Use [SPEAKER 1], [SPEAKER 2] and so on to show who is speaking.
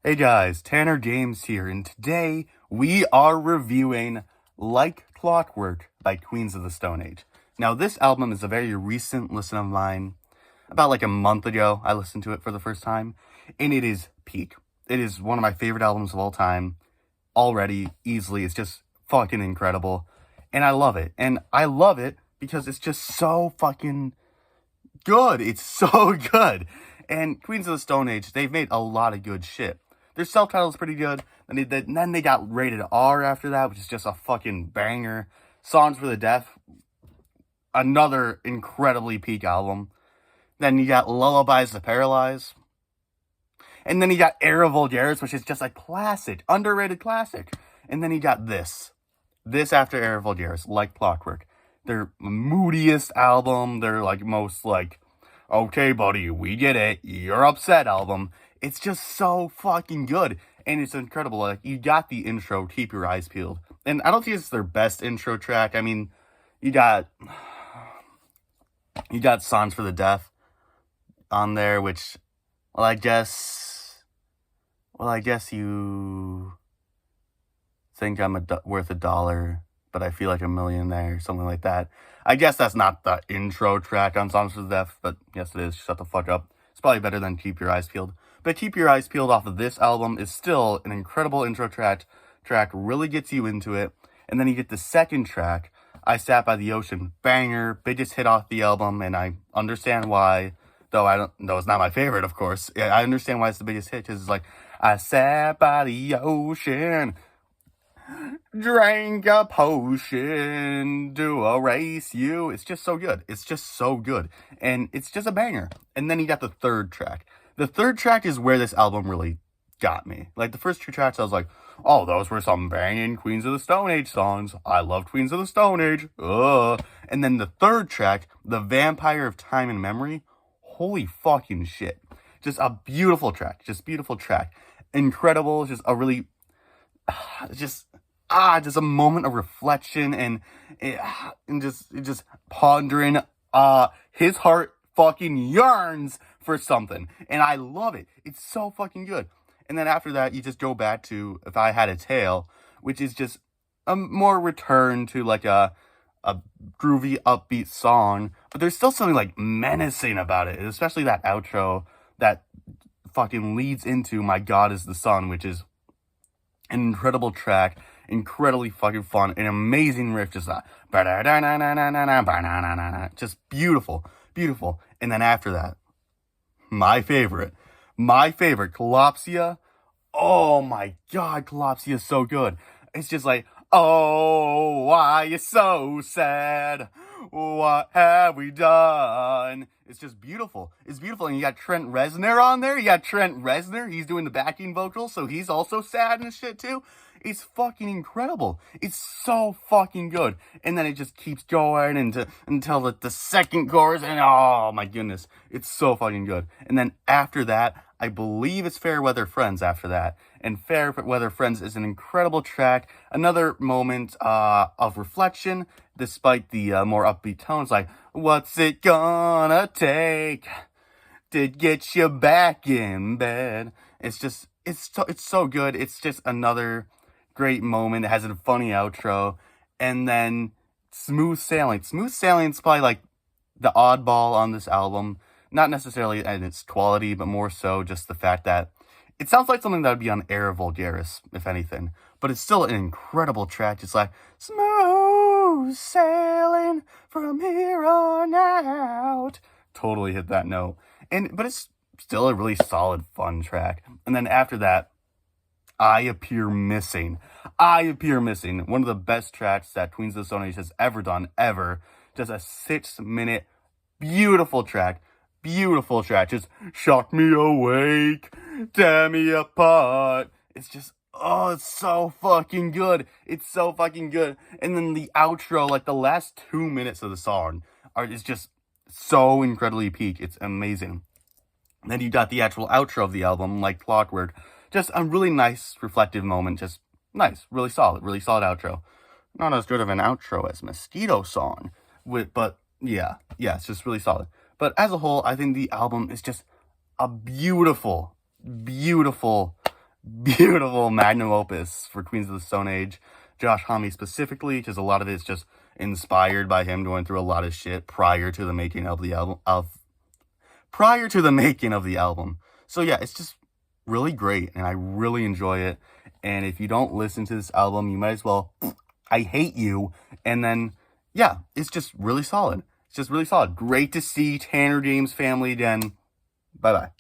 [SPEAKER 1] Hey guys, Tanner Games here, and today we are reviewing Like Clockwork by Queens of the Stone Age. Now, this album is a very recent listen of mine. About like a month ago, I listened to it for the first time, and it is peak. It is one of my favorite albums of all time. Already, easily, it's just fucking incredible, and I love it. And I love it because it's just so fucking good. It's so good. And Queens of the Stone Age, they've made a lot of good shit. Their self-title is pretty good. And then they got Rated R after that, which is just a fucking banger. Songs for the Deaf, another incredibly peak album. Then you got Lullabies to Paralyze. And then you got Era Vulgaris, which is just a classic, underrated classic. And then you got this after Era Vulgaris, Like Clockwork. Their moodiest album, their most okay buddy, we get it, you're upset album. It's just so fucking good, and it's incredible. Like, you got the intro, Keep Your Eyes Peeled, and I don't think it's their best intro track. I mean, you got Songs for the Deaf on there, which, I guess you think I'm worth $1, but I feel like a millionaire, something like that. I guess that's not the intro track on Songs for the Deaf, but yes it is. Shut the fuck up. It's probably better than Keep Your Eyes Peeled. But Keep Your Eyes Peeled off of this album is still an incredible intro track, really gets you into it. And then you get the second track, I Sat by the Ocean, banger, biggest hit off the album, and I understand why, though it's not my favorite, of course. Yeah, I understand why it's the biggest hit, because it's like, I sat by the ocean, drank a potion to erase you. It's just so good. It's just so good. And it's just a banger. And then you got the third track. The third track is where this album really got me. Like, the first two tracks, I was like, oh, those were some banging Queens of the Stone Age songs. I love Queens of the Stone Age. And then the third track, The Vampire of Time and Memory. Holy fucking shit. Just a beautiful track. Just beautiful track. Incredible. Just a really... just a moment of reflection and just pondering. His heart fucking yearns for something, and I love it. It's so fucking good. And then after that, you just go back to If I Had a Tail, which is just a more return to like a groovy, upbeat song, but there's still something like menacing about it, especially that outro that fucking leads into My God Is the Sun, which is an incredible track, incredibly fucking fun, an amazing riff, just just beautiful, beautiful. And then after that, my favorite, Collapsia. Oh my god, Collapsia is so good. It's just like, oh, why you so sad? What have we done? It's just beautiful. It's beautiful. And you got Trent Reznor on there. He's doing the backing vocals, so he's also sad and shit too. It's fucking incredible. It's so fucking good. And then it just keeps going until the second chorus, and oh my goodness, it's so fucking good. And then after that, I believe it's Fair Weather Friends after that. And Fair Weather Friends is an incredible track. Another moment of reflection, despite the more upbeat tones, like, what's it gonna take to get you back in bed? It's so good. It's just another great moment. It has a funny outro. And then Smooth Sailing. Smooth Sailing is probably like the oddball on this album. Not necessarily in its quality, but more so just the fact that it sounds like something that would be on Era Vulgaris, if anything. But it's still an incredible track. It's like, smooth sailing from here on out. Totally hit that note. But it's still a really solid, fun track. And then after that, I Appear Missing. One of the best tracks that Queens of the Stone Age has ever done, ever. Just a 6-minute, beautiful track. Just shock me awake, tear me apart. It's just, oh, it's so fucking good. And then the outro, like the last 2 minutes of the song, is just so incredibly peak. It's amazing. Then you got the actual outro of the album, Like Clockwork. Just a really nice, reflective moment. Just nice, really solid outro. Not as good of an outro as Mosquito Song, but yeah, it's just really solid. But as a whole, I think the album is just a beautiful beautiful magnum opus for Queens of the Stone Age. Josh Homme specifically, because a lot of it's just inspired by him going through a lot of shit prior to the making of the album. So yeah, it's just really great, and I really enjoy it. And if you don't listen to this album, you might as well, I hate you. And then, yeah, it's just really solid. It's just really solid. Great to see Tanner James family again. Bye-bye.